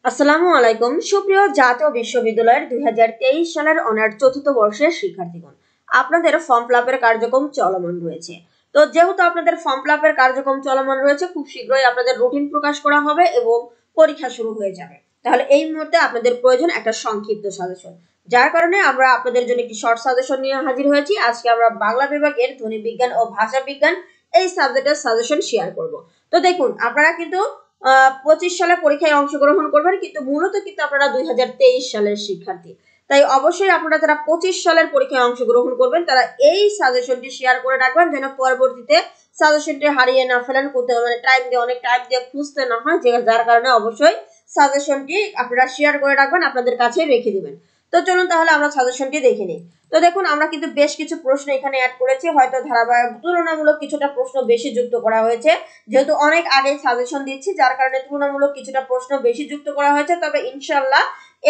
আসসালামু আলাইকুম সুপ্রিয় জাতীয় বিশ্ববিদ্যালয়ের 2023 সালের অনার্স চতুর্থ বর্ষের শিক্ষার্থীগণ, আপনাদের ফর্ম ফিলআপের কার্যক্রম চলমান রয়েছে। তো যেহেতু আপনাদের ফর্ম ফিলআপের কার্যক্রম চলমান রয়েছে, খুব শীঘ্রই আপনাদের রুটিন প্রকাশ করা হবে এবং পরীক্ষা শুরু হয়ে যাবে। তাহলে এই মুহূর্তে আপনাদের প্রয়োজন একটা সংক্ষিপ্ত সাজেশন, যার কারণে আমরা আপনাদের জন্য একটি শর্ট সাজেশন নিয়ে হাজির হয়েছি। আজকে আমরা বাংলা বিভাগের ধ্বনি বিজ্ঞান ও ভাষা বিজ্ঞান এই সাবজেক্টের সাজেশন শেয়ার করব। তো দেখুন, আপনারা কিন্তু 25 সালে পরীক্ষায় অংশগ্রহণ করবেন, কিন্তু মূলত কিন্তু আপনারা 2023 সালের শিক্ষার্থী। তাই অবশ্যই আপনারা যারা 25 সালের পরীক্ষায় অংশগ্রহণ করবেন তারা এই সাজেশনটি শেয়ার করে রাখবেন, যেন পরবর্তীতে সাজেশনটি হারিয়ে না ফেলেন, কোথাও মানে অনেক টাইম দিয়ে খুঁজতে না হয়, যার কারণে অবশ্যই সাজেশনটি আপনারা শেয়ার করে রাখবেন, আপনাদের কাছে রেখে দিবেন। তো চলুন তাহলে আমরা সাজেশনটি দেখে নিই। তো দেখুন, আমরা কিন্তু বেশ কিছু প্রশ্ন এখানে অ্যাড করেছি, হয়তো ধারাবাহিক তুলনামূলক কিছুটা প্রশ্ন বেশি যুক্ত করা হয়েছে, যেহেতু অনেক আগে সাজেশন দিচ্ছি, যার কারণে তুলনামূলক কিছুটা প্রশ্ন বেশি যুক্ত করা হয়েছে। তবে ইনশাআল্লাহ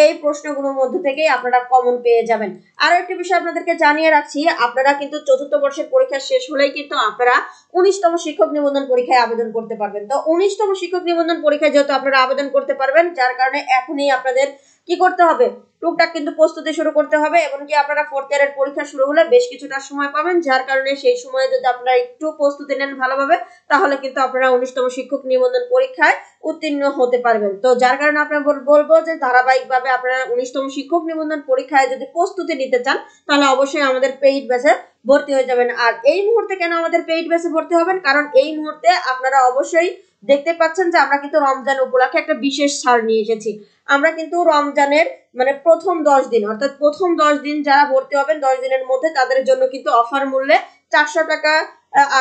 এই প্রশ্নগুলোর মধ্যে থেকেই আপনারা কমন পেয়ে যাবেন। আরো একটি বিষয় আপনাদেরকে জানিয়ে রাখছি, আপনারা কিন্তু চতুর্থ বর্ষের পরীক্ষা শেষ হলেই কিন্তু আপনারা 19তম শিক্ষক নিবন্ধন পরীক্ষায় আবেদন করতে পারবেন। তো 19তম শিক্ষক নিবন্ধন পরীক্ষায় যেহেতু আপনারা আবেদন করতে পারবেন, যার কারণে এখনই আপনাদের কি করতে হবে, টুকটাক কিন্তু প্রস্তুতি শুরু করতে হবে। এমনকি আপনারা ফোর্থ ইয়ারের পরীক্ষা শুরু হলে বেশ কিছুটা সময় পাবেন, যার কারণে সেই সময়ে যদি আপনারা একটু প্রস্তুতি নেন ভালোভাবে, তাহলে কিন্তু আপনারা 19তম শিক্ষক নিবন্ধন পরীক্ষায় উত্তীর্ণ হতে পারবেন। তো যার কারণে আপনারা বলবো যে ধারাবাহিকভাবে আপনারা 19তম শিক্ষক নিবন্ধন পরীক্ষায় যদি প্রস্তুতি নিতে চান, তাহলে অবশ্যই আমাদের পেইড ব্যাচে ভর্তি হয়ে যাবেন। আর এই মুহূর্তে কেন আমাদের পেইড ব্যাচে ভর্তি হবেন, কারণ এই মুহূর্তে আপনারা অবশ্যই দেখতে পাচ্ছেন যে আমরা কিন্তু রমজান উপলক্ষে একটা বিশেষ ছাড় নিয়ে এসেছি। আমরা কিন্তু রমজানের মানে প্রথম 10 দিন, অর্থাৎ প্রথম 10 দিন যারা ভর্তি হবেন 10 দিনের মধ্যে, তাদের জন্য কিন্তু অফার মূল্যে 400 টাকা,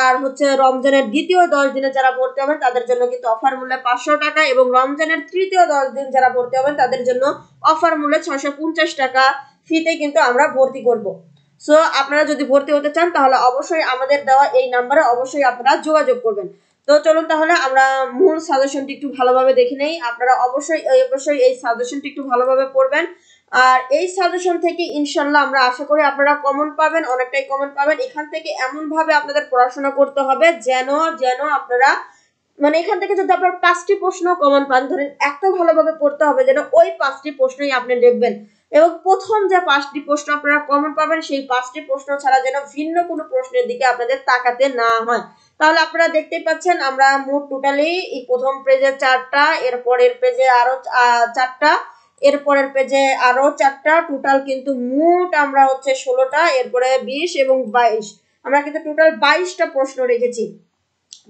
আর হচ্ছে রমজানের দ্বিতীয় 10 দিনে যারা ভর্তি হবেন তাদের জন্য কিন্তু অফার মূল্যে 500 টাকা, এবং রমজানের তৃতীয় 10 দিন যারা ভর্তি হবেন তাদের জন্য অফার মূল্যে 650 টাকা ফিতে কিন্তু আমরা ভর্তি করব। সো আপনারা যদি ভর্তি হতে চান তাহলে অবশ্যই আমাদের দেওয়া এই নাম্বারে অবশ্যই আপনারা যোগাযোগ করবেন। তো চলুন তাহলে আমরা মূল সাজেশনটি একটু ভালোভাবে দেখে নেই। আপনারা অবশ্যই এই সাজেশনটি একটু ভালোভাবে পড়বেন, আর এই সাজেশন থেকে ইনশাআল্লাহ আমরা আশা করি আপনারা কমন পাবেন, অনেকটাই কমন পাবেন। এখান থেকে এমন ভাবে আপনাদের পড়াশোনা করতে হবে যেন আপনারা মানে এখান থেকে যদি আপনারা 5টি প্রশ্ন কমন পান, ধরেন এত ভালোভাবে পড়তে হবে যেন ওই 5টি প্রশ্নই আপনি দেখবেন, এবং প্রথম যে 5টি প্রশ্ন আপনারা কমন পাবেন সেই 5টি প্রশ্ন ছাড়া যেন ভিন্ন কোনো প্রশ্নের দিকে আপনাদের তাকাতে না হয়। তাহলে আপনারা দেখতেই পাচ্ছেন আমরা মোট টোটালি এই প্রথম পেজে 4টা, এরপরের পেজে আরো 4টা, এরপরের পেজে আরো 4টা, টোটাল কিন্তু মোট আমরা হচ্ছে 16টা, এরপরে 20 এবং 22, আমরা কিন্তু টোটাল 22টা প্রশ্ন রেখেছি।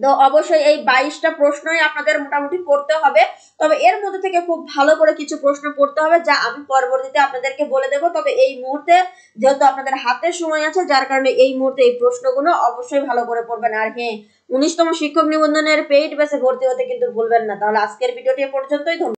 তো অবশ্যই এই 22টা প্রশ্নই আপনাদের মোটামুটি পড়তে হবে। তবে এর মধ্যে থেকে খুব ভালো করে কিছু প্রশ্ন পড়তে হবে, যা আমি পরবর্তীতে আপনাদেরকে বলে দেব। তবে এই মুহূর্তে যেহেতু আপনাদের হাতে সময় আছে, যার কারণে এই মুহূর্তে এই প্রশ্নগুলো অবশ্যই ভালো করে পড়বেন। আর হ্যাঁ, 19তম শিক্ষক নিবন্ধনের পেইড ব্যাচে ভর্তি হতে কিন্তু ভুলবেন না। তাহলে আজকের ভিডিওটি এ পর্যন্তই।